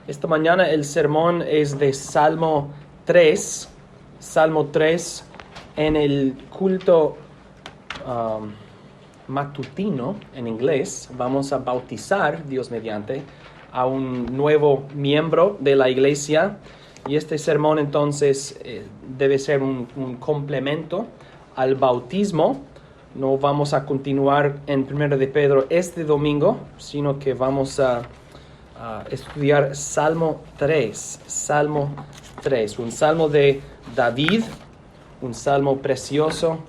Esta mañana el sermón es de Salmo 3. Salmo 3 en el culto matutino en inglés. Vamos a bautizar, Dios mediante, a un nuevo miembro de la iglesia. Y este sermón entonces debe ser un complemento al bautismo. No vamos a continuar en 1 de Pedro este domingo, sino que vamos a estudiar Salmo 3. Salmo 3, un salmo de David, un salmo precioso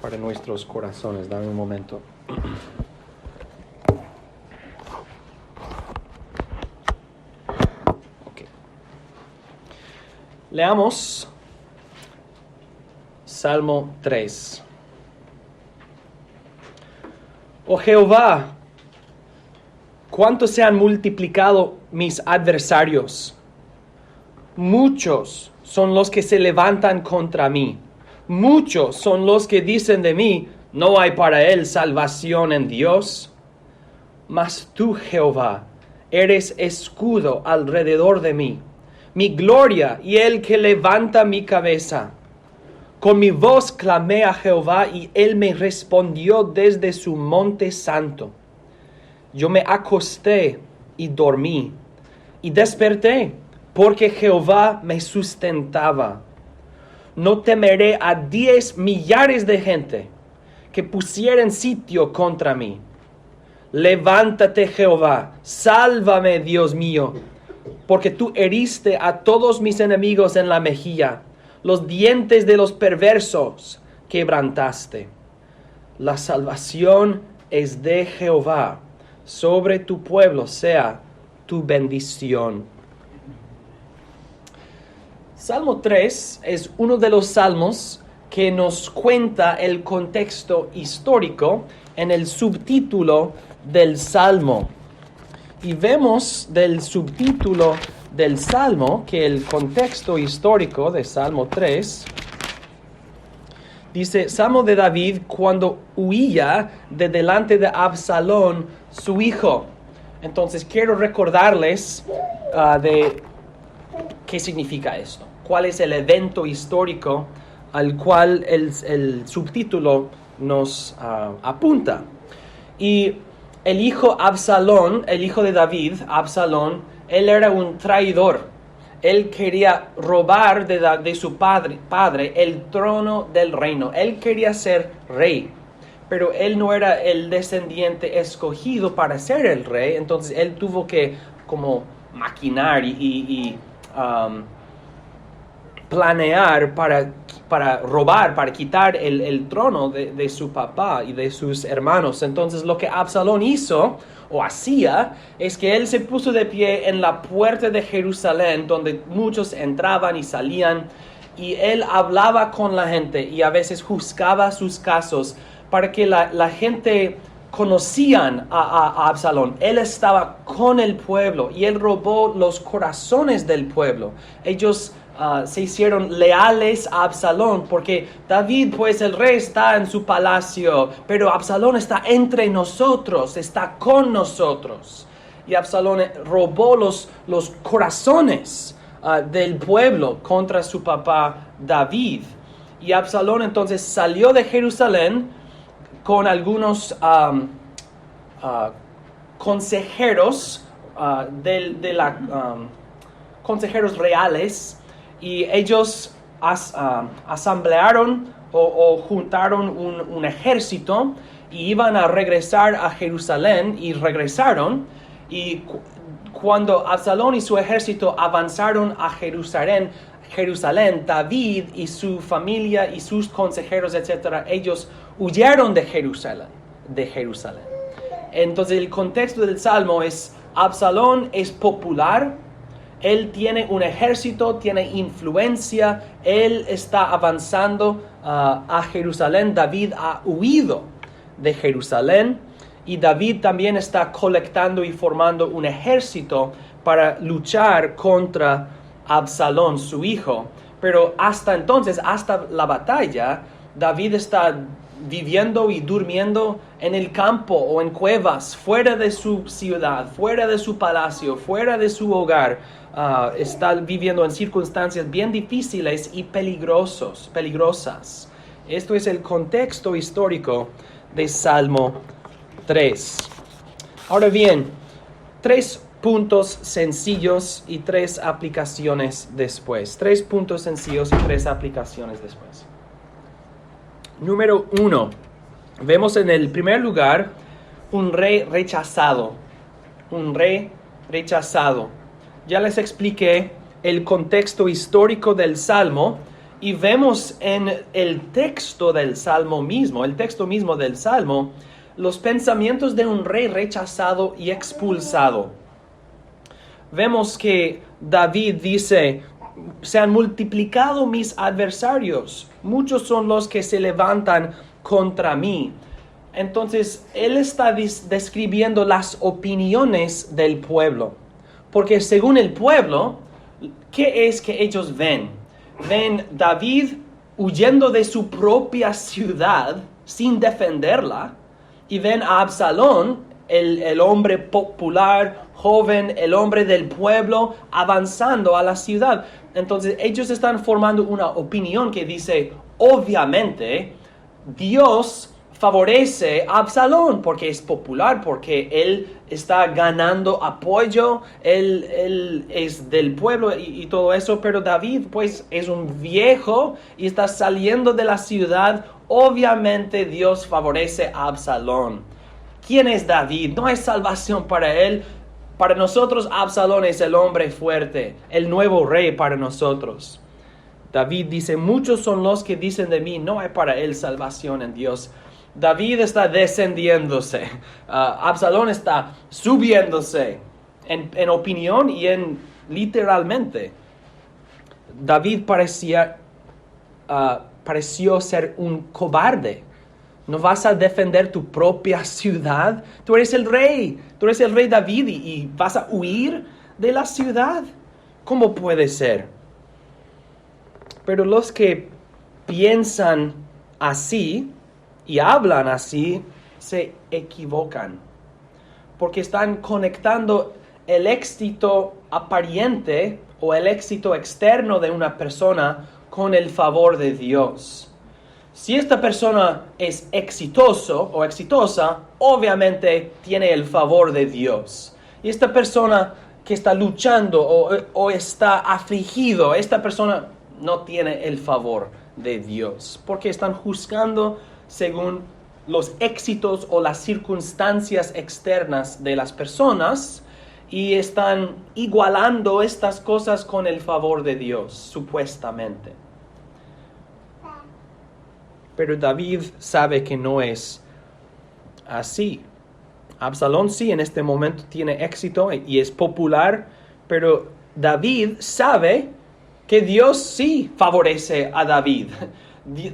para nuestros corazones. Dame un momento. Okay. Leamos Salmo 3. Oh Jehová, cuánto se han multiplicado mis adversarios. Muchos son los que se levantan contra mí. Muchos son los que dicen de mí, no hay para él salvación en Dios. Mas tú, Jehová, eres escudo alrededor de mí, mi gloria y el que levanta mi cabeza. Con mi voz clamé a Jehová y él me respondió desde su monte santo. Yo me acosté y dormí, y desperté, porque Jehová me sustentaba. No temeré a 10 millares de gente que pusieren sitio contra mí. Levántate, Jehová, sálvame, Dios mío, porque tú heriste a todos mis enemigos en la mejilla, los dientes de los perversos quebrantaste. La salvación es de Jehová. Sobre tu pueblo sea tu bendición. Salmo 3 es uno de los salmos que nos cuenta el contexto histórico en el subtítulo del salmo. Y vemos del subtítulo del salmo que el contexto histórico de Salmo 3 dice, Salmo de David cuando huía de delante de Absalón, su hijo. Entonces quiero recordarles de qué significa esto. ¿Cuál es el evento histórico al cual el subtítulo nos apunta? Y el hijo Absalón, el hijo de David, Absalón, él era un traidor. Él quería robar de su padre el trono del reino. Él quería ser rey, pero él no era el descendiente escogido para ser el rey. Entonces él tuvo que como maquinar y planear para robar, para quitar el trono de su papá y de sus hermanos. Entonces lo que Absalón hizo o hacía es que él se puso de pie en la puerta de Jerusalén, donde muchos entraban y salían, y él hablaba con la gente y a veces juzgaba sus casos para que la gente conocían a Absalón. Él estaba con el pueblo y él robó los corazones del pueblo. Ellos se hicieron leales a Absalón porque David, pues el rey, está en su palacio, pero Absalón está entre nosotros, está con nosotros. Y Absalón robó los corazones del pueblo contra su papá David. Y Absalón entonces salió de Jerusalén con algunos consejeros consejeros reales, y ellos asamblearon o juntaron un ejército y iban a regresar a Jerusalén, y regresaron. Y cuando Absalón y su ejército avanzaron a Jerusalén, David y su familia y sus consejeros, etcétera, ellos huyeron de Jerusalén. Entonces el contexto del salmo es: Absalón es popular, él tiene un ejército, tiene influencia, él está avanzando a Jerusalén. David ha huido de Jerusalén, y David también está colectando y formando un ejército para luchar contra Absalón, su hijo. Pero hasta entonces, hasta la batalla, David está viviendo y durmiendo en el campo o en cuevas, fuera de su ciudad, fuera de su palacio, fuera de su hogar. Está viviendo en circunstancias bien difíciles y peligrosas. Esto es el contexto histórico de Salmo 3. Ahora bien, 3 puntos sencillos y 3 aplicaciones después. 3 puntos sencillos y 3 aplicaciones después. Número 1. Vemos en el primer lugar un rey rechazado. Un rey rechazado. Ya les expliqué el contexto histórico del Salmo y vemos en el texto del Salmo mismo, los pensamientos de un rey rechazado y expulsado. Vemos que David dice: se han multiplicado mis adversarios, muchos son los que se levantan contra mí. Entonces, él está describiendo las opiniones del pueblo. Porque según el pueblo, ¿qué es que ellos ven? Ven David huyendo de su propia ciudad sin defenderla, y ven a Absalón, el hombre popular, joven, el hombre del pueblo, avanzando a la ciudad. Entonces ellos están formando una opinión que dice: obviamente Dios favorece a Absalón porque es popular, porque él está ganando apoyo, él es del pueblo y todo eso. Pero David pues es un viejo y está saliendo de la ciudad. Obviamente Dios favorece a Absalón. ¿Quién es David? No hay salvación para él. Para nosotros Absalón es el hombre fuerte, el nuevo rey para nosotros. David dice: muchos son los que dicen de mí, no hay para él salvación en Dios. David está descendiéndose. Absalón está subiéndose en opinión y en literalmente. David pareció ser un cobarde. ¿No vas a defender tu propia ciudad? Tú eres el rey David y vas a huir de la ciudad. ¿Cómo puede ser? Pero los que piensan así y hablan así se equivocan, porque están conectando el éxito aparente o el éxito externo de una persona con el favor de Dios. Si esta persona es exitoso o exitosa, obviamente tiene el favor de Dios. Y esta persona que está luchando o está afligido, esta persona no tiene el favor de Dios, porque están juzgando según los éxitos o las circunstancias externas de las personas y están igualando estas cosas con el favor de Dios, supuestamente. Pero David sabe que no es así. Absalón sí, en este momento tiene éxito y es popular, pero David sabe que Dios sí favorece a David.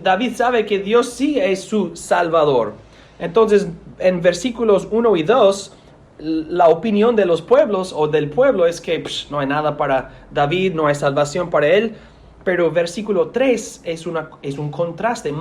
David sabe que Dios sí es su Salvador. Entonces, en versículos 1 y 2, la opinión de los pueblos o del pueblo es que no hay nada para David, no hay salvación para él. Pero versículo 3 es un contraste.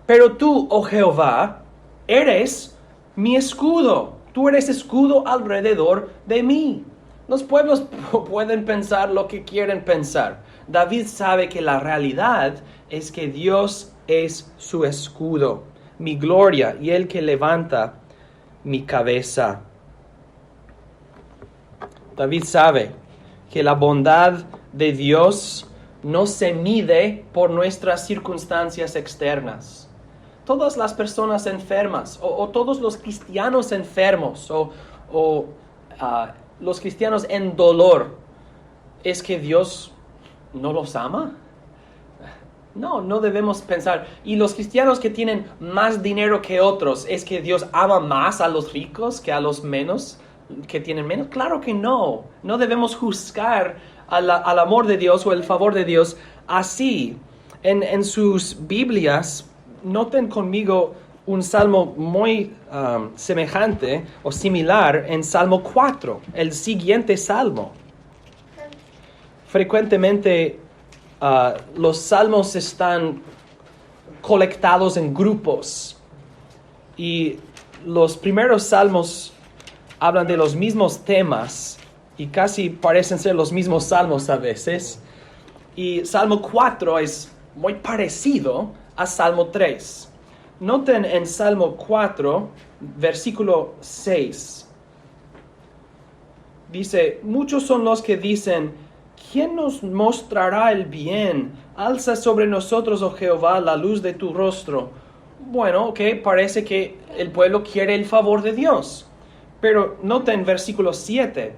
Pero tú, oh Jehová, eres mi escudo. Tú eres escudo alrededor de mí. Los pueblos pueden pensar lo que quieren pensar. David sabe que la realidad es que Dios es su escudo, mi gloria y el que levanta mi cabeza. David sabe que la bondad de Dios no se mide por nuestras circunstancias externas. Todas las personas enfermas o todos los cristianos enfermos o los cristianos en dolor, ¿es que Dios no los ama? No debemos pensar. Y los cristianos que tienen más dinero que otros, ¿es que Dios ama más a los ricos que a los menos, que tienen menos? Claro que no. No debemos juzgar al amor de Dios o el favor de Dios así. En sus Biblias, noten conmigo un salmo muy semejante o similar en Salmo 4, el siguiente salmo. Frecuentemente los salmos están colectados en grupos. Y los primeros salmos hablan de los mismos temas y casi parecen ser los mismos salmos a veces. Y Salmo 4 es muy parecido a Salmo 3. Noten en Salmo 4, versículo 6. Dice, muchos son los que dicen, ¿quién nos mostrará el bien? Alza sobre nosotros, oh Jehová, la luz de tu rostro. Bueno, parece que el pueblo quiere el favor de Dios. Pero noten versículo 7.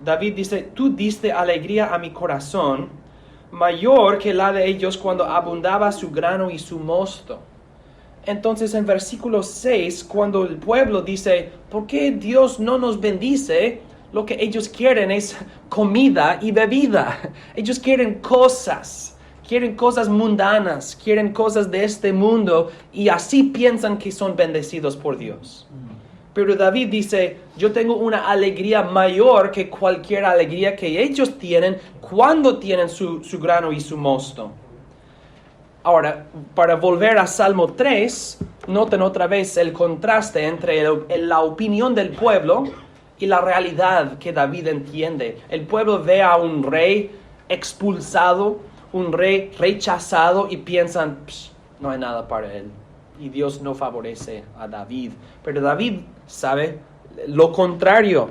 David dice, tú diste alegría a mi corazón, mayor que la de ellos cuando abundaba su grano y su mosto. Entonces en versículo 6, cuando el pueblo dice, ¿por qué Dios no nos bendice? Lo que ellos quieren es comida y bebida. Ellos quieren cosas mundanas, quieren cosas de este mundo y así piensan que son bendecidos por Dios. Pero David dice, yo tengo una alegría mayor que cualquier alegría que ellos tienen cuando tienen su grano y su mosto. Ahora, para volver a Salmo 3, noten otra vez el contraste entre la opinión del pueblo y la realidad que David entiende. El pueblo ve a un rey expulsado, un rey rechazado y piensan, no hay nada para él. Y Dios no favorece a David. Pero David sabe lo contrario.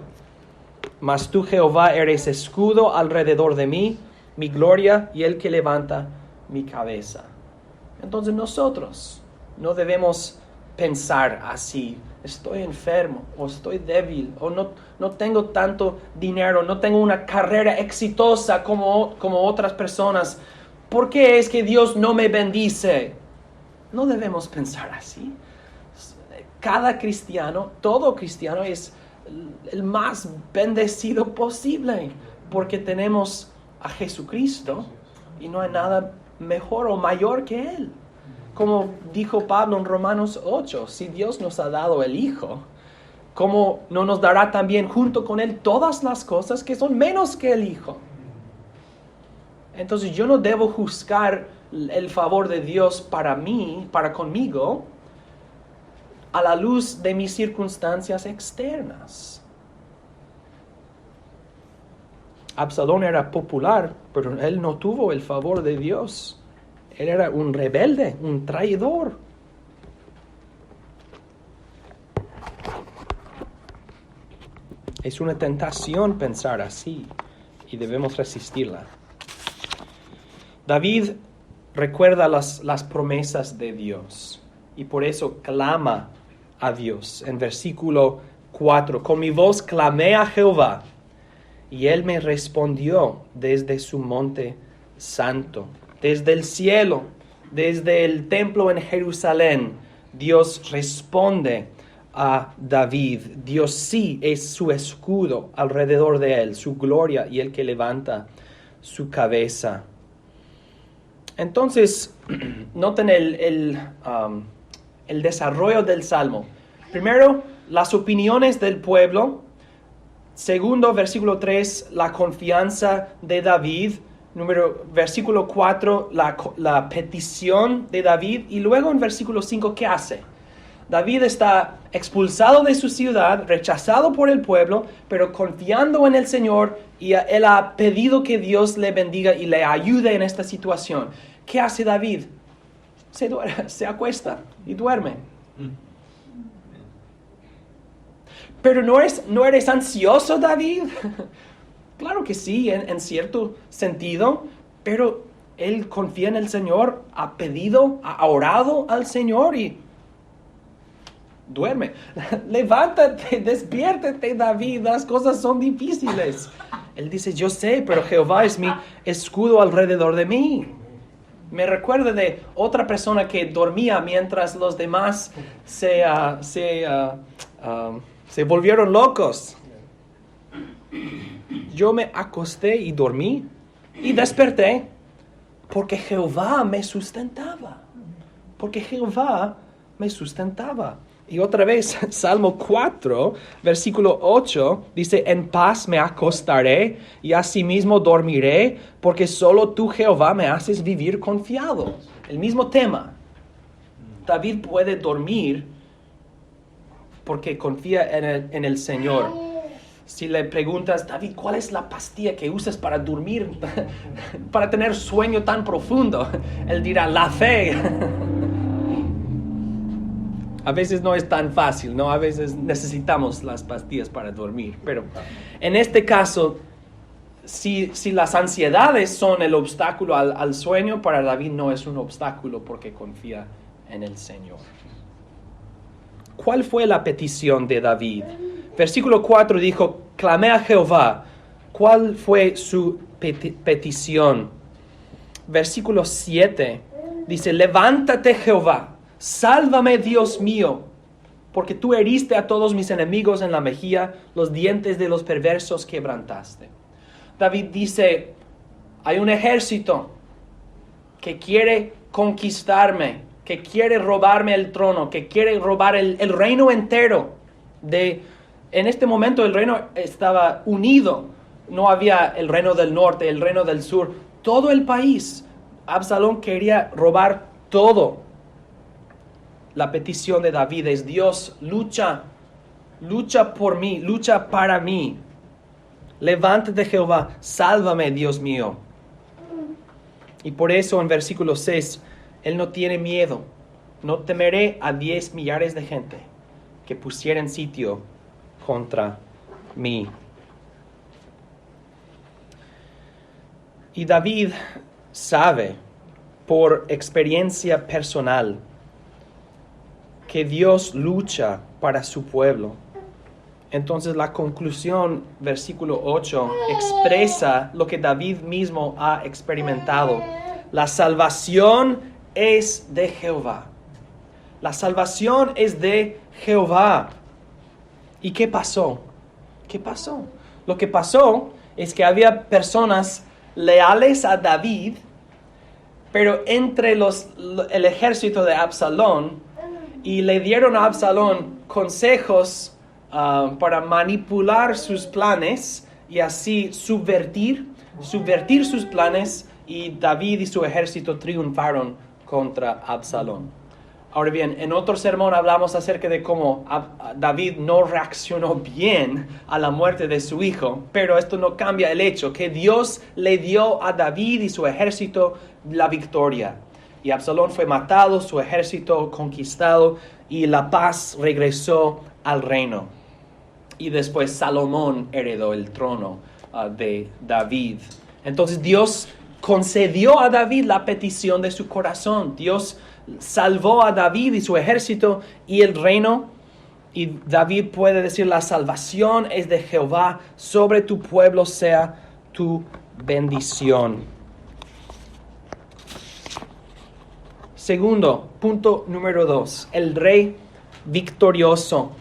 Mas tú, Jehová, eres escudo alrededor de mí, mi gloria y el que levanta mi cabeza. Entonces nosotros no debemos pensar así. Estoy enfermo o estoy débil o no tengo tanto dinero, no tengo una carrera exitosa como otras personas. ¿Por qué es que Dios no me bendice? No debemos pensar así. Cada cristiano, todo cristiano es el más bendecido posible porque tenemos a Jesucristo y no hay nada mejor o mayor que Él. Como dijo Pablo en Romanos 8, si Dios nos ha dado el Hijo, ¿cómo no nos dará también junto con Él todas las cosas que son menos que el Hijo? Entonces yo no debo juzgar el favor de Dios para conmigo, a la luz de mis circunstancias externas. Absalón era popular, pero él no tuvo el favor de Dios. Él era un rebelde, un traidor. Es una tentación pensar así y debemos resistirla. David recuerda las promesas de Dios y por eso clama a Dios. En versículo 4, con mi voz clamé a Jehová y Él me respondió desde su monte santo. Desde el cielo, desde el templo en Jerusalén, Dios responde a David. Dios sí es su escudo alrededor de él, su gloria y el que levanta su cabeza. Entonces, noten el desarrollo del Salmo. Primero, las opiniones del pueblo. Segundo, versículo 3, la confianza de David. Versículo 4, la petición de David. Y luego en versículo 5, ¿qué hace? David está expulsado de su ciudad, rechazado por el pueblo, pero confiando en el Señor y él ha pedido que Dios le bendiga y le ayude en esta situación. ¿Qué hace David? Se acuesta y duerme. Pero ¿no eres ansioso, David? Claro que sí, en cierto sentido, pero él confía en el Señor, ha orado al Señor y duerme. Levántate, despiértate, David, las cosas son difíciles. Él dice, yo sé, pero Jehová es mi escudo alrededor de mí. Me recuerda de otra persona que dormía mientras los demás se volvieron locos. Yo me acosté y dormí y desperté porque Jehová me sustentaba. Porque Jehová me sustentaba. Y otra vez, Salmo 4, versículo 8, dice, en paz me acostaré y asimismo dormiré, porque solo tú, Jehová, me haces vivir confiado. El mismo tema. David puede dormir porque confía en el Señor. Si le preguntas, David, ¿cuál es la pastilla que usas para dormir, para tener sueño tan profundo? Él dirá, la fe. A veces no es tan fácil, ¿no? A veces necesitamos las pastillas para dormir. Pero en este caso, si las ansiedades son el obstáculo al sueño, para David no es un obstáculo porque confía en el Señor. ¿Cuál fue la petición de David? Versículo 4 dijo, clamé a Jehová. ¿Cuál fue su petición? Versículo 7 dice, levántate Jehová. Sálvame, Dios mío, porque tú heriste a todos mis enemigos en la mejilla, los dientes de los perversos quebrantaste. David dice, hay un ejército que quiere conquistarme, que quiere robarme el trono, que quiere robar el reino entero. En este momento el reino estaba unido, no había el reino del norte, el reino del sur, todo el país. Absalón quería robar todo. La petición de David es, Dios, lucha por mí, lucha para mí. Levántate Jehová, sálvame, Dios mío. Y por eso en versículo 6, él no tiene miedo. No temeré a 10 millares de gente que pusieran sitio contra mí. Y David sabe por experiencia personal que Dios lucha para su pueblo. Entonces la conclusión, versículo 8, expresa lo que David mismo ha experimentado. La salvación es de Jehová. La salvación es de Jehová. ¿Y qué pasó? ¿Qué pasó? Lo que pasó es que había personas leales a David, pero entre el ejército de Absalón, y le dieron a Absalón consejos para manipular sus planes y así subvertir sus planes, y David y su ejército triunfaron contra Absalón. Ahora bien, en otro sermón hablamos acerca de cómo David no reaccionó bien a la muerte de su hijo, pero esto no cambia el hecho que Dios le dio a David y su ejército la victoria. Y Absalón fue matado, su ejército conquistado, y la paz regresó al reino. Y después Salomón heredó el trono de David. Entonces Dios concedió a David la petición de su corazón. Dios salvó a David y su ejército y el reino. Y David puede decir, la salvación es de Jehová, sobre tu pueblo sea tu bendición. Segundo, punto número 2, el rey victorioso.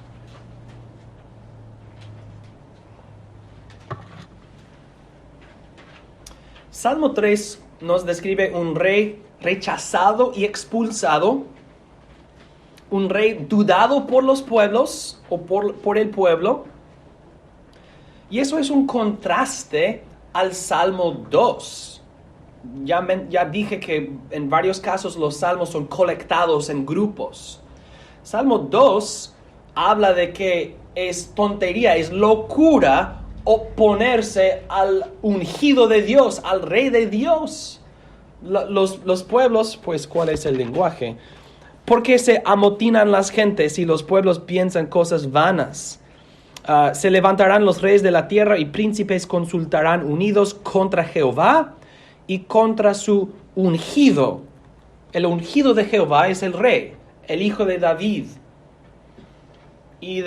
Salmo 3 nos describe un rey rechazado y expulsado, un rey dudado por los pueblos o por el pueblo. Y eso es un contraste al Salmo 2. Ya dije que en varios casos los salmos son colectados en grupos. Salmo 2 habla de que es tontería, es locura oponerse al ungido de Dios, al rey de Dios. Los pueblos, pues, ¿cuál es el lenguaje? ¿Por qué se amotinan las gentes y los pueblos piensan cosas vanas? Se levantarán los reyes de la tierra y príncipes consultarán unidos contra Jehová y contra su ungido. El ungido de Jehová es el rey, el hijo de David. Y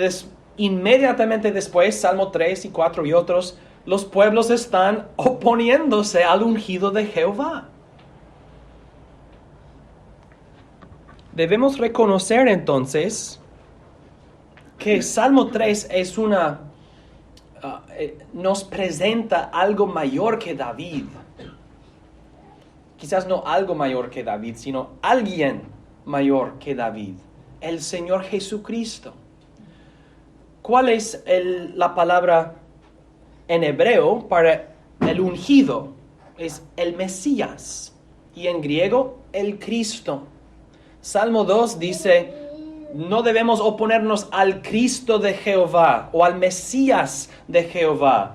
inmediatamente después, Salmo 3 y 4 y otros, los pueblos están oponiéndose al ungido de Jehová. Debemos reconocer entonces que Salmo 3 es nos presenta algo mayor que David. Quizás no algo mayor que David, sino alguien mayor que David, el Señor Jesucristo. ¿Cuál es la palabra en hebreo para el ungido? Es el Mesías, y en griego el Cristo. Salmo 2 dice, no debemos oponernos al Cristo de Jehová o al Mesías de Jehová.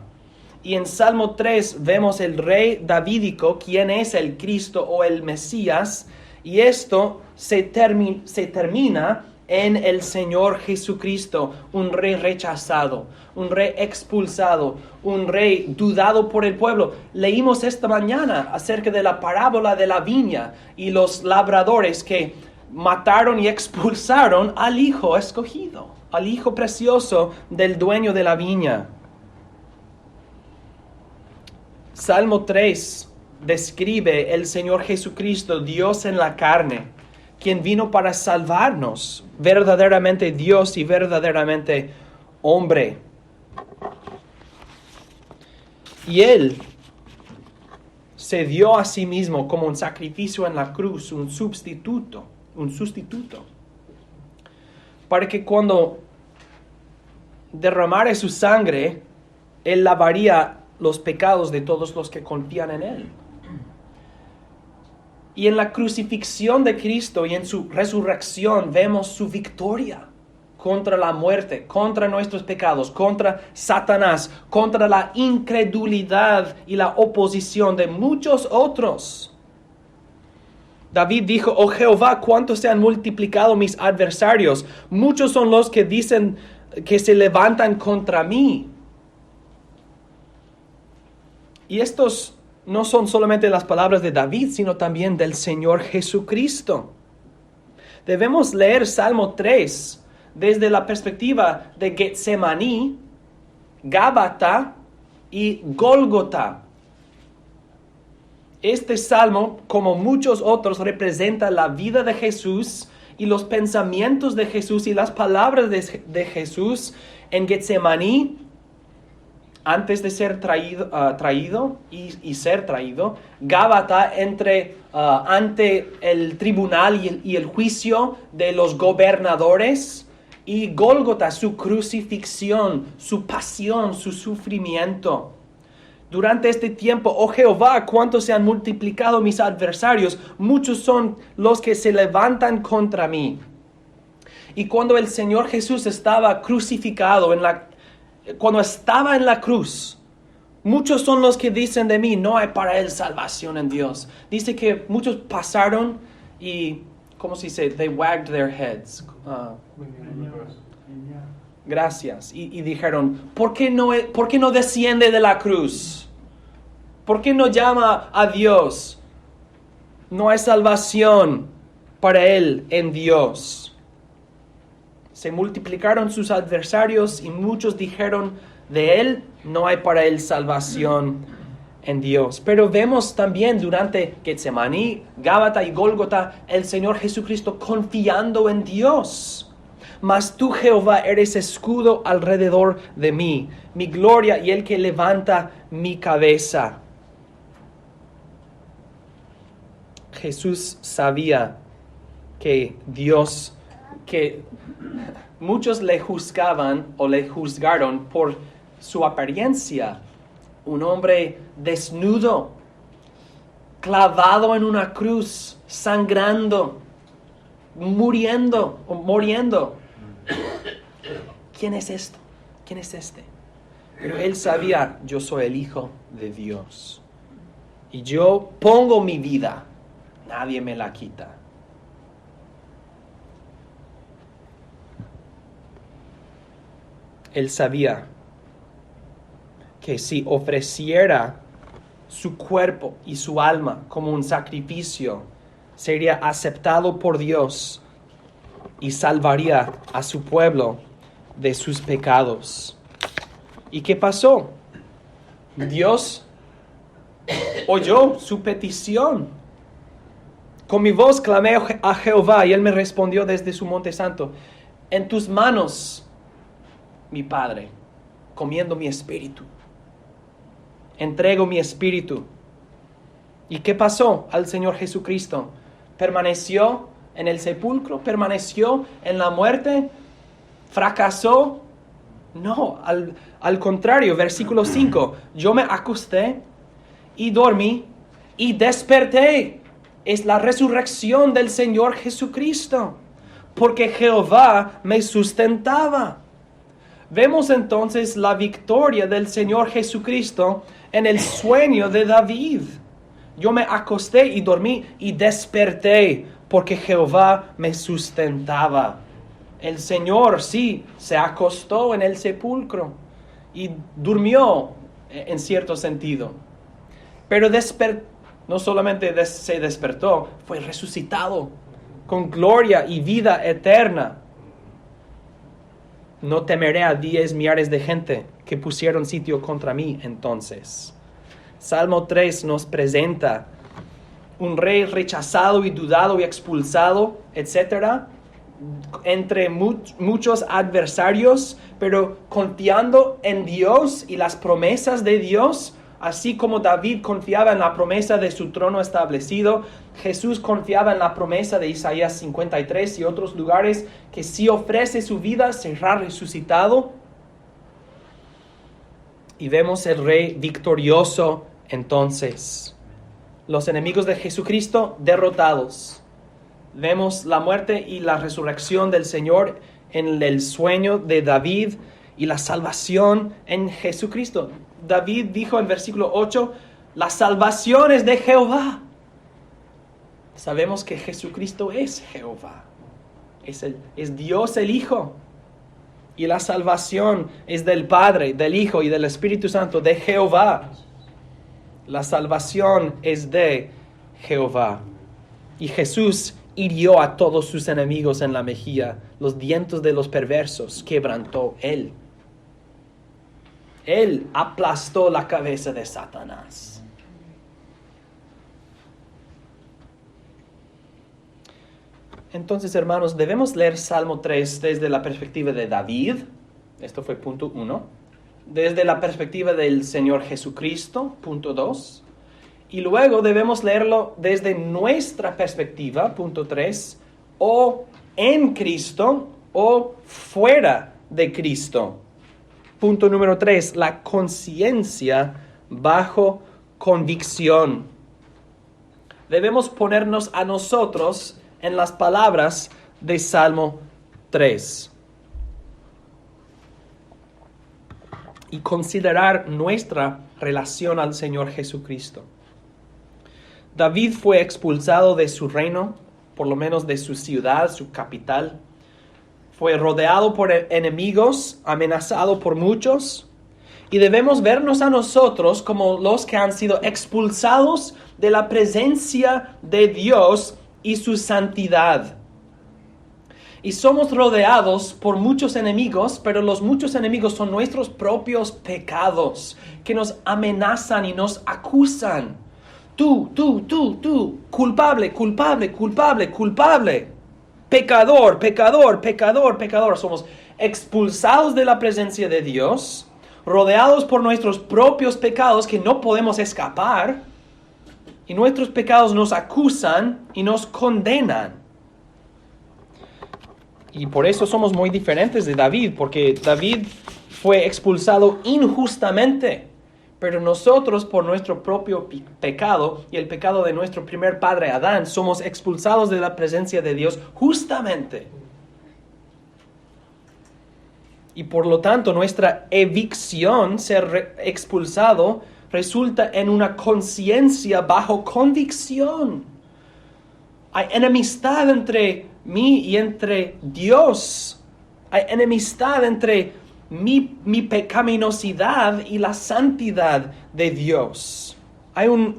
Y en Salmo 3 vemos el rey davídico, quien es el Cristo o el Mesías, y esto se termina en el Señor Jesucristo, un rey rechazado, un rey expulsado, un rey dudado por el pueblo. Leímos esta mañana acerca de la parábola de la viña y los labradores que mataron y expulsaron al hijo escogido, al hijo precioso del dueño de la viña. Salmo 3 describe el Señor Jesucristo, Dios en la carne, quien vino para salvarnos, verdaderamente Dios y verdaderamente hombre. Y Él se dio a sí mismo como un sacrificio en la cruz, un sustituto, para que cuando derramara su sangre, Él lavaría los pecados de todos los que confían en Él. Y en la crucifixión de Cristo y en su resurrección vemos su victoria contra la muerte, contra nuestros pecados, contra Satanás, contra la incredulidad y la oposición de muchos otros. David dijo, oh Jehová, cuánto se han multiplicado mis adversarios. Muchos son los que dicen que se levantan contra mí. Y estos no son solamente las palabras de David, sino también del Señor Jesucristo. Debemos leer Salmo 3 desde la perspectiva de Getsemaní, Gábata y Gólgota. Este salmo, como muchos otros, representa la vida de Jesús y los pensamientos de Jesús y las palabras de Jesús en Getsemaní, antes de ser traído y ser traído, Gábata ante el tribunal y el juicio de los gobernadores, y Gólgota, su crucifixión, su pasión, su sufrimiento. Durante este tiempo, oh Jehová, cuánto se han multiplicado mis adversarios, muchos son los que se levantan contra mí. Y cuando el Señor Jesús estaba crucificado cuando estaba en la cruz, muchos son los que dicen de mí, no hay para él salvación en Dios. Dice que muchos pasaron y, ¿cómo se dice? They wagged their heads. Gracias. Y dijeron, ¿por qué no desciende de la cruz? ¿Por qué no llama a Dios? No hay salvación para él en Dios. Se multiplicaron sus adversarios y muchos dijeron de él, no hay para él salvación en Dios. Pero vemos también durante Getsemaní, Gábata y Gólgota, el Señor Jesucristo confiando en Dios. Mas tú, Jehová, eres escudo alrededor de mí, mi gloria y el que levanta mi cabeza. Jesús sabía que muchos le juzgaban o le juzgaron por su apariencia. Un hombre desnudo, clavado en una cruz, sangrando, muriendo. ¿Quién es esto? ¿Quién es este? Pero él sabía, yo soy el Hijo de Dios. Y yo pongo mi vida, nadie me la quita. Él sabía que si ofreciera su cuerpo y su alma como un sacrificio, sería aceptado por Dios y salvaría a su pueblo de sus pecados. ¿Y qué pasó? Dios oyó su petición. Con mi voz clamé a Jehová y él me respondió desde su monte santo. En tus manos, mi Padre, comiendo mi espíritu. Entrego mi espíritu. ¿Y qué pasó al Señor Jesucristo? ¿Permaneció en el sepulcro? ¿Permaneció en la muerte? ¿Fracasó? No, al contrario, versículo 5. Yo me acosté y dormí y desperté. es la resurrección del Señor Jesucristo, porque Jehová me sustentaba. Vemos entonces la victoria del Señor Jesucristo en el sueño de David. Yo me acosté y dormí y desperté porque Jehová me sustentaba. El Señor sí se acostó en el sepulcro y durmió en cierto sentido. Pero no solamente se despertó, fue resucitado con gloria y vida eterna. No temeré a 10 millares de gente que pusieron sitio contra mí entonces. Salmo 3 nos presenta un rey rechazado y dudado y expulsado, etc., entre muchos adversarios, pero confiando en Dios y las promesas de Dios, así como David confiaba en la promesa de su trono establecido. Jesús confiaba en la promesa de Isaías 53 y otros lugares, que si ofrece su vida será resucitado. Y vemos el rey victorioso entonces. Los enemigos de Jesucristo derrotados. Vemos la muerte y la resurrección del Señor en el sueño de David y la salvación en Jesucristo. David dijo en versículo 8, la salvación es de Jehová. Sabemos que Jesucristo es Jehová. Es Dios el Hijo. Y la salvación es del Padre, del Hijo y del Espíritu Santo, de Jehová. La salvación es de Jehová. Y Jesús hirió a todos sus enemigos en la mejilla. Los dientes de los perversos quebrantó Él. Él aplastó la cabeza de Satanás. Entonces, hermanos, debemos leer Salmo 3 desde la perspectiva de David. Esto fue punto 1. Desde la perspectiva del Señor Jesucristo, punto 2. Y luego debemos leerlo desde nuestra perspectiva, punto 3, o en Cristo o fuera de Cristo. Punto número 3, la conciencia bajo convicción. Debemos ponernos a nosotros en las palabras de Salmo 3 y considerar nuestra relación al Señor Jesucristo. David fue expulsado de su reino, por lo menos de su ciudad, su capital. Fue rodeado por enemigos, amenazado por muchos. Y debemos vernos a nosotros como los que han sido expulsados de la presencia de Dios y su santidad. Y somos rodeados por muchos enemigos, pero los muchos enemigos son nuestros propios pecados que nos amenazan y nos acusan. Tú, culpable, culpable, culpable, culpable. Pecador, pecador, pecador, pecador. Somos expulsados de la presencia de Dios, rodeados por nuestros propios pecados que no podemos escapar. Y nuestros pecados nos acusan y nos condenan. Y por eso somos muy diferentes de David, porque David fue expulsado injustamente. Pero nosotros, por nuestro propio pecado y el pecado de nuestro primer padre Adán, somos expulsados de la presencia de Dios justamente. Y por lo tanto, nuestra evicción, ser expulsado, resulta en una conciencia bajo convicción. Hay enemistad entre mí y entre Dios. Hay enemistad entre mi pecaminosidad y la santidad de Dios. Hay un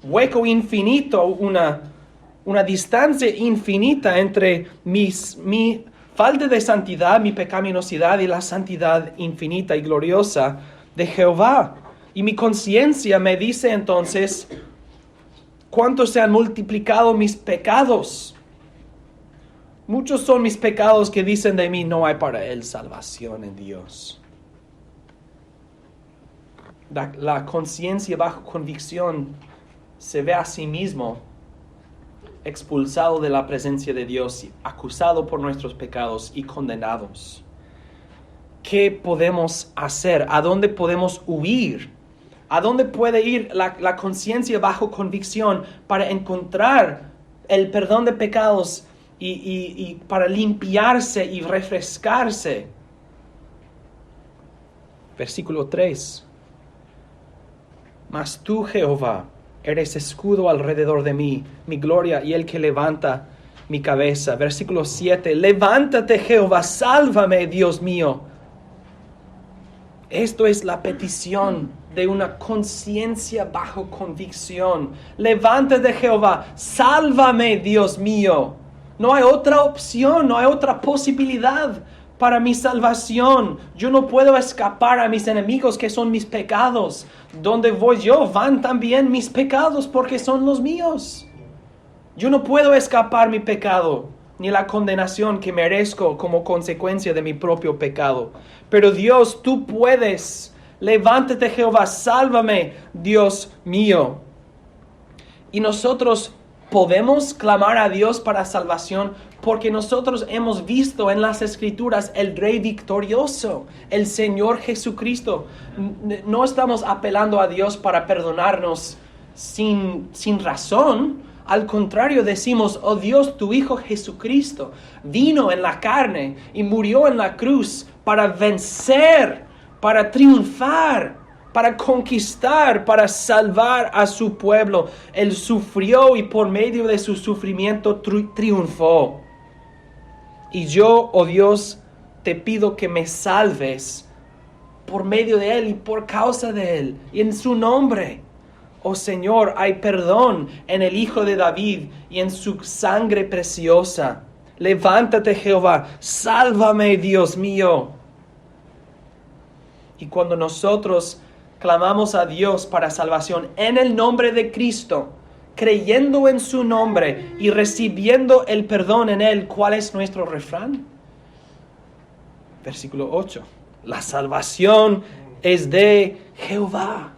hueco infinito, una distancia infinita entre mi falta de santidad, mi pecaminosidad y la santidad infinita y gloriosa de Jehová. Y mi conciencia me dice entonces, ¿cuánto se han multiplicado mis pecados? Muchos son mis pecados que dicen de mí, no hay para él salvación en Dios. La conciencia bajo convicción se ve a sí mismo expulsado de la presencia de Dios, acusado por nuestros pecados y condenados. ¿Qué podemos hacer? ¿A dónde podemos huir? ¿A dónde puede ir la conciencia bajo convicción para encontrar el perdón de pecados y para limpiarse y refrescarse? Versículo 3. Mas tú, Jehová, eres escudo alrededor de mí, mi gloria y el que levanta mi cabeza. Versículo 7. Levántate, Jehová, sálvame, Dios mío. Esto es la petición de una conciencia bajo convicción. Levántate, Jehová, sálvame, Dios mío. No hay otra opción, no hay otra posibilidad para mi salvación. Yo no puedo escapar a mis enemigos que son mis pecados. Donde voy yo van también mis pecados porque son los míos. Yo no puedo escapar mi pecado ni la condenación que merezco como consecuencia de mi propio pecado. Pero Dios, tú puedes. Levántate, Jehová, sálvame, Dios mío. Y nosotros podemos clamar a Dios para salvación porque nosotros hemos visto en las Escrituras el Rey victorioso, el Señor Jesucristo. No estamos apelando a Dios para perdonarnos sin razón. Al contrario, decimos, oh Dios, tu Hijo Jesucristo vino en la carne y murió en la cruz para vencer, para triunfar, para conquistar, para salvar a su pueblo. Él sufrió y por medio de su sufrimiento triunfó. Y yo, oh Dios, te pido que me salves por medio de Él y por causa de Él y en su nombre. Oh Señor, hay perdón en el Hijo de David y en su sangre preciosa. Levántate, Jehová, sálvame, Dios mío. Y cuando nosotros clamamos a Dios para salvación en el nombre de Cristo, creyendo en su nombre y recibiendo el perdón en Él, ¿cuál es nuestro refrán? Versículo 8. La salvación es de Jehová.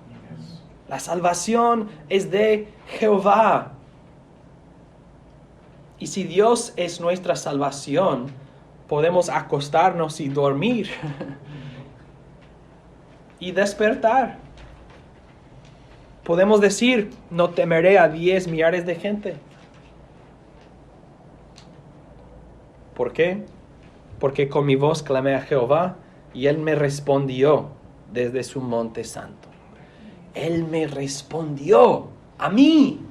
La salvación es de Jehová. Y si Dios es nuestra salvación, podemos acostarnos y dormir y despertar. Podemos decir, no temeré a 10 millares de gente. ¿Por qué? Porque con mi voz clamé a Jehová y Él me respondió desde su monte santo. Él me respondió a mí.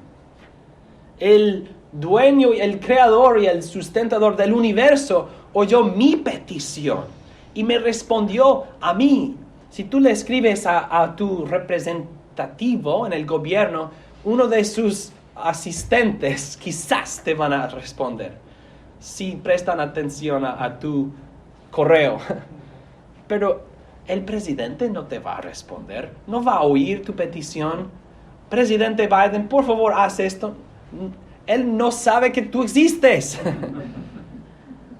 El dueño, el creador y el sustentador del universo oyó mi petición y me respondió a mí. Si tú le escribes a tu representativo en el gobierno, uno de sus asistentes quizás te van a responder si prestan atención a tu correo. Pero el presidente no te va a responder, no va a oír tu petición. Presidente Biden, por favor, haz esto. Él no sabe que tú existes.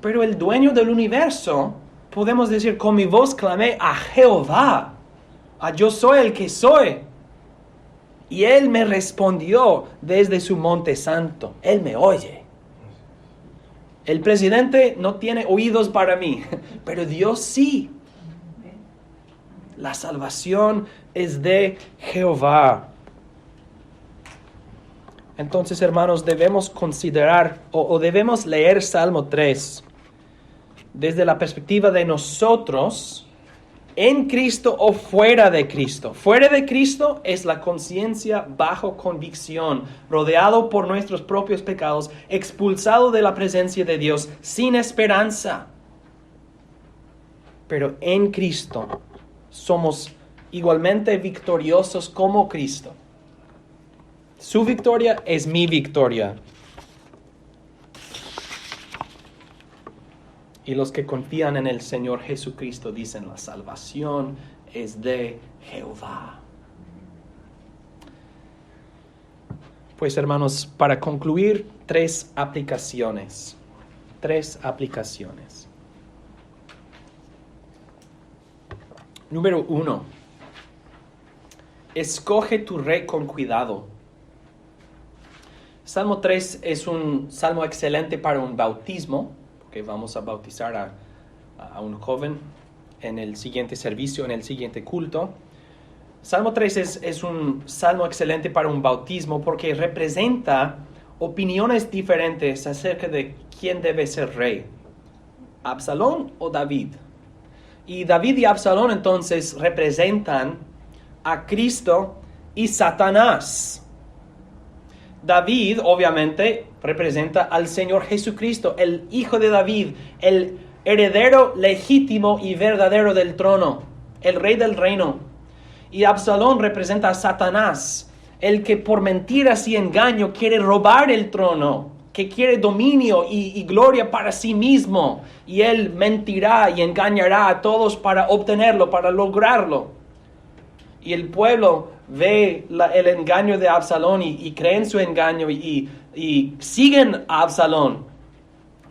Pero el dueño del universo, podemos decir, con mi voz clamé a Jehová, a yo soy el que soy. Y Él me respondió desde su monte santo. Él me oye. El presidente no tiene oídos para mí, pero Dios sí. La salvación es de Jehová. Entonces, hermanos, debemos considerar o debemos leer Salmo 3 desde la perspectiva de nosotros en Cristo o fuera de Cristo. Fuera de Cristo es la conciencia bajo convicción, rodeado por nuestros propios pecados, expulsado de la presencia de Dios, sin esperanza. Pero en Cristo somos igualmente victoriosos como Cristo. Su victoria es mi victoria. Y los que confían en el Señor Jesucristo dicen, la salvación es de Jehová. Pues, hermanos, para concluir, tres aplicaciones. Número 1. Escoge tu rey con cuidado. Salmo 3 es un salmo excelente para un bautismo, porque vamos a bautizar a un joven en el siguiente servicio, en el siguiente culto. Salmo 3 es un salmo excelente para un bautismo porque representa opiniones diferentes acerca de quién debe ser rey, Absalón o David. Y David y Absalón entonces representan a Cristo y Satanás. David obviamente representa al Señor Jesucristo, el Hijo de David, el heredero legítimo y verdadero del trono, el rey del reino. Y Absalón representa a Satanás, el que por mentiras y engaño quiere robar el trono, que quiere dominio y gloria para sí mismo. Y él mentirá y engañará a todos para obtenerlo, para lograrlo. Y el pueblo ve el engaño de Absalón y cree en su engaño y siguen a Absalón.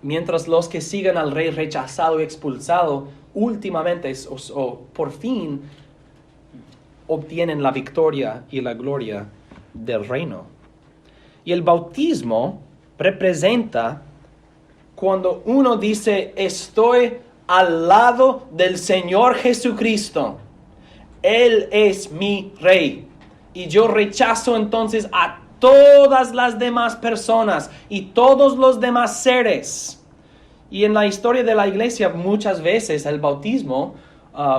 Mientras los que siguen al rey rechazado y expulsado, últimamente o por fin obtienen la victoria y la gloria del reino. Y el bautismo representa cuando uno dice, estoy al lado del Señor Jesucristo. Él es mi rey. Y yo rechazo entonces a todas las demás personas y todos los demás seres. Y en la historia de la iglesia muchas veces el bautismo,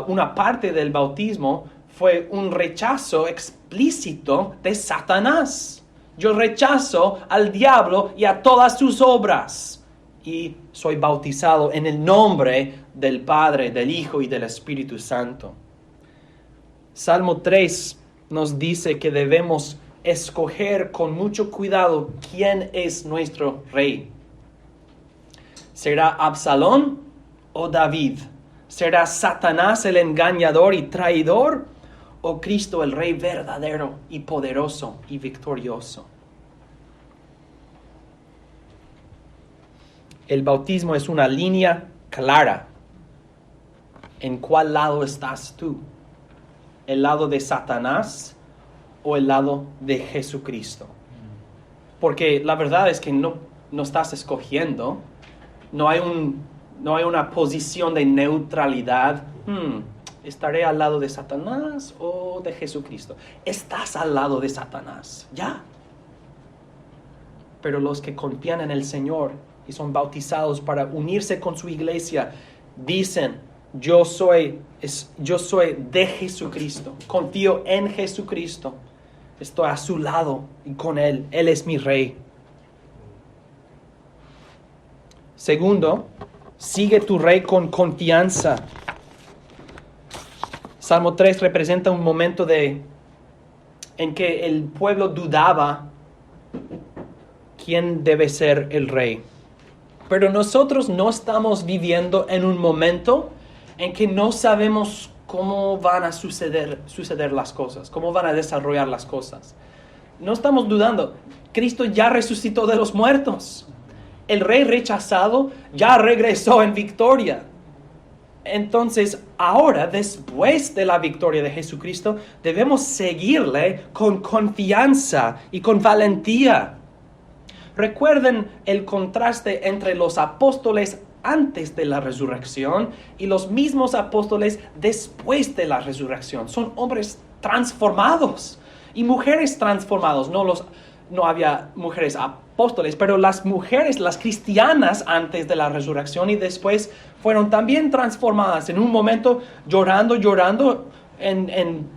una parte del bautismo fue un rechazo explícito de Satanás. Yo rechazo al diablo y a todas sus obras. Y soy bautizado en el nombre del Padre, del Hijo y del Espíritu Santo. Salmo 3 nos dice que debemos escoger con mucho cuidado quién es nuestro rey. ¿Será Absalón o David? ¿Será Satanás el engañador y traidor? ¿O Cristo el Rey verdadero y poderoso y victorioso? El bautismo es una línea clara. ¿En cuál lado estás tú? ¿El lado de Satanás o el lado de Jesucristo? Porque la verdad es que no estás escogiendo. No hay una posición de neutralidad. ¿Estaré al lado de Satanás o de Jesucristo? Estás al lado de Satanás, ya. Pero los que confían en el Señor y son bautizados para unirse con su iglesia, dicen, yo soy de Jesucristo, confío en Jesucristo, estoy a su lado y con Él, Él es mi Rey. Segundo, sigue tu Rey con confianza. Salmo 3 representa un momento en que el pueblo dudaba quién debe ser el rey. Pero nosotros no estamos viviendo en un momento en que no sabemos cómo van a suceder las cosas, cómo van a desarrollar las cosas. No estamos dudando. Cristo ya resucitó de los muertos. El rey rechazado ya regresó en victoria. Entonces, ahora, después de la victoria de Jesucristo, debemos seguirle con confianza y con valentía. Recuerden el contraste entre los apóstoles antes de la resurrección y los mismos apóstoles después de la resurrección. Son hombres transformados y mujeres transformados. No había mujeres apóstoles, pero las mujeres, las cristianas antes de la resurrección y después fueron también transformadas. En un momento llorando en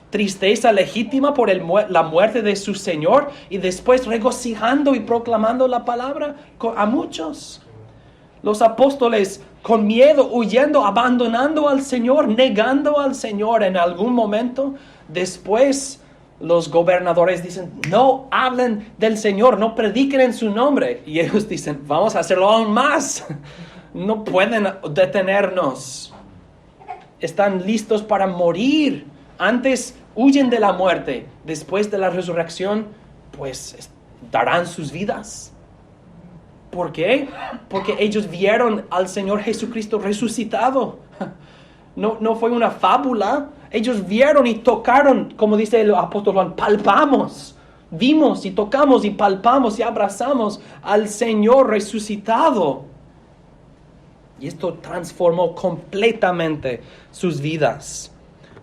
tristeza legítima por la muerte de su Señor y después regocijando y proclamando la palabra a muchos. Los apóstoles con miedo, huyendo, abandonando al Señor, negando al Señor en algún momento. Después los gobernadores dicen, no hablen del Señor, no prediquen en su nombre. Y ellos dicen, vamos a hacerlo aún más. No pueden detenernos. Están listos para morir. Antes huyen de la muerte. Después de la resurrección, pues darán sus vidas. ¿Por qué? Porque ellos vieron al Señor Jesucristo resucitado. No fue una fábula. Ellos vieron y tocaron, como dice el apóstol Juan, palpamos. Vimos y tocamos y palpamos y abrazamos al Señor resucitado. Y esto transformó completamente sus vidas.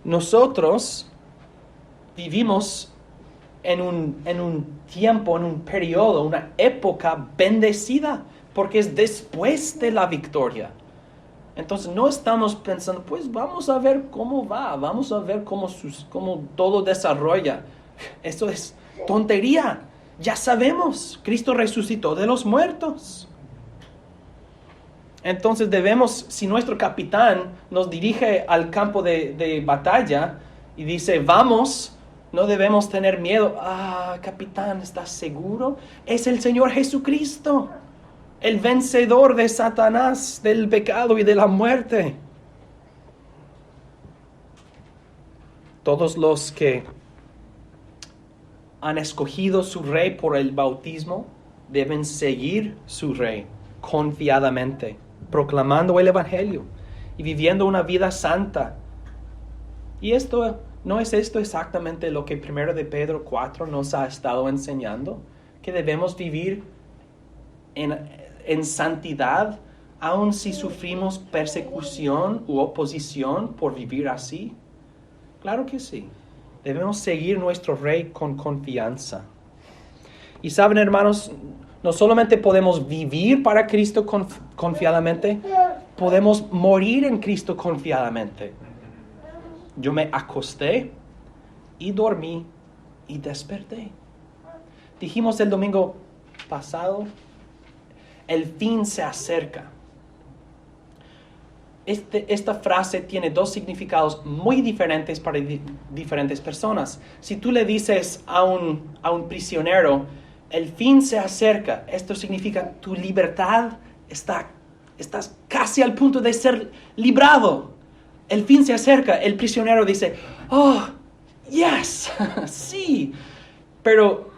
Nosotros vivimos en un tiempo, en un periodo, una época bendecida, porque es después de la victoria. Entonces no estamos pensando, pues vamos a ver cómo va, vamos a ver cómo todo desarrolla. Eso es tontería. Ya sabemos, Cristo resucitó de los muertos. Entonces debemos, si nuestro capitán nos dirige al campo de batalla y dice, vamos, no debemos tener miedo. Capitán, ¿estás seguro? Es el Señor Jesucristo, el vencedor de Satanás, del pecado y de la muerte. Todos los que han escogido su rey por el bautismo deben seguir su rey confiadamente, proclamando el evangelio y viviendo una vida santa. Y ¿no es esto exactamente lo que 1 de Pedro 4 nos ha estado enseñando? Que debemos vivir en santidad, aun si sufrimos persecución u oposición por vivir así. Claro que sí. Debemos seguir nuestro rey con confianza. Y saben, hermanos, no solamente podemos vivir para Cristo confiadamente, podemos morir en Cristo confiadamente. Yo me acosté y dormí y desperté. Dijimos el domingo pasado, el fin se acerca. Esta frase tiene dos significados muy diferentes para diferentes personas. Si tú le dices a un prisionero, el fin se acerca, esto significa tu libertad estás casi al punto de ser librado. El fin se acerca. El prisionero dice, oh, yes, sí. Pero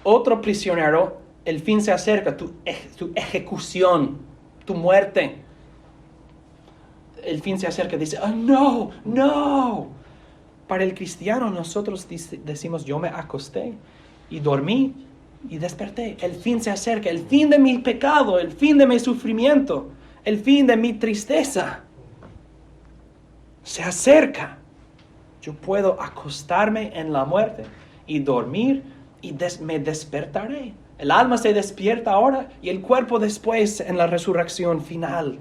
otro prisionero, el fin se acerca, tu ejecución, tu muerte. El fin se acerca, dice, oh, no. Para el cristiano nosotros decimos, yo me acosté y dormí y desperté. El fin se acerca, el fin de mi pecado, el fin de mi sufrimiento, el fin de mi tristeza. Se acerca. Yo puedo acostarme en la muerte y dormir y me despertaré. El alma se despierta ahora y el cuerpo después en la resurrección final.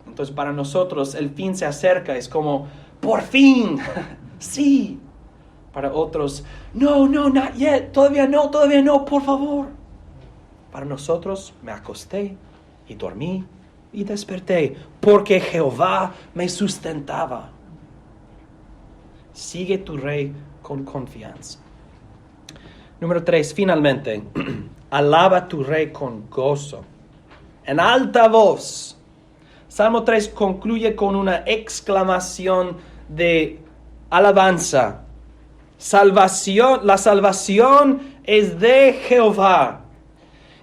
Entonces para nosotros el fin se acerca, es como, por fin, sí. Para otros, no, not yet, todavía no, por favor. Para nosotros me acosté y dormí y desperté, porque Jehová me sustentaba. Sigue tu rey con confianza. Número 3, finalmente, alaba tu rey con gozo, en alta voz. Salmo 3 concluye con una exclamación de alabanza. La salvación es de Jehová.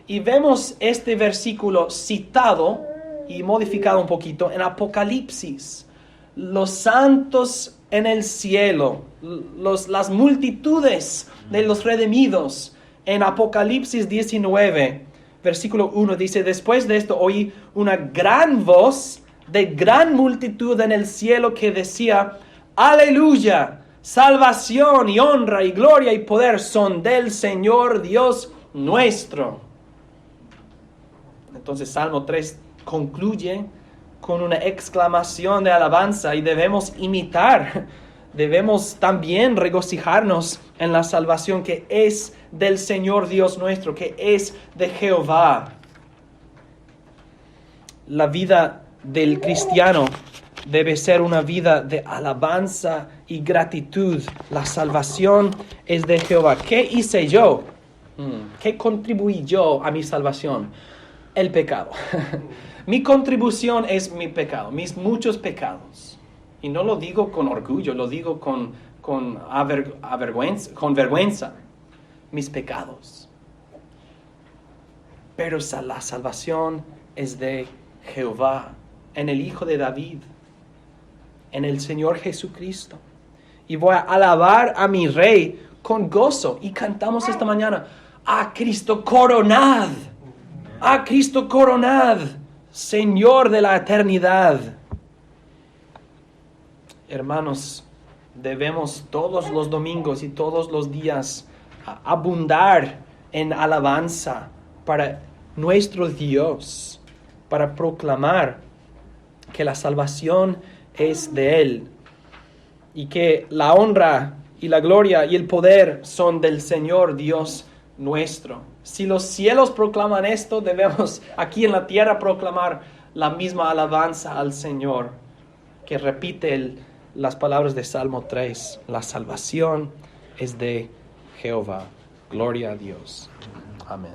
Y vemos este versículo citado y modificado un poquito en Apocalipsis. Los santos en el cielo, las multitudes de los redimidos. En Apocalipsis 19, versículo 1 dice, después de esto oí una gran voz de gran multitud en el cielo que decía, aleluya, salvación y honra y gloria y poder son del Señor Dios nuestro. Entonces Salmo 3 concluye con una exclamación de alabanza y debemos imitar. Debemos también regocijarnos en la salvación que es del Señor Dios nuestro, que es de Jehová. La vida del cristiano debe ser una vida de alabanza y gratitud. La salvación es de Jehová. ¿Qué hice yo? ¿Qué contribuí yo a mi salvación? El pecado. Mi contribución es mi pecado, mis muchos pecados. Y no lo digo con orgullo, lo digo con vergüenza. Mis pecados. Pero la salvación es de Jehová, en el Hijo de David, en el Señor Jesucristo. Y voy a alabar a mi Rey con gozo. Y cantamos esta mañana, a Cristo coronad, a Cristo coronad, Señor de la eternidad. Hermanos, debemos todos los domingos y todos los días abundar en alabanza para nuestro Dios, para proclamar que la salvación es de Él y que la honra y la gloria y el poder son del Señor Dios nuestro. Si los cielos proclaman esto, debemos aquí en la tierra proclamar la misma alabanza al Señor, que repite las palabras de Salmo 3. La salvación es de Jehová. Gloria a Dios. Amén.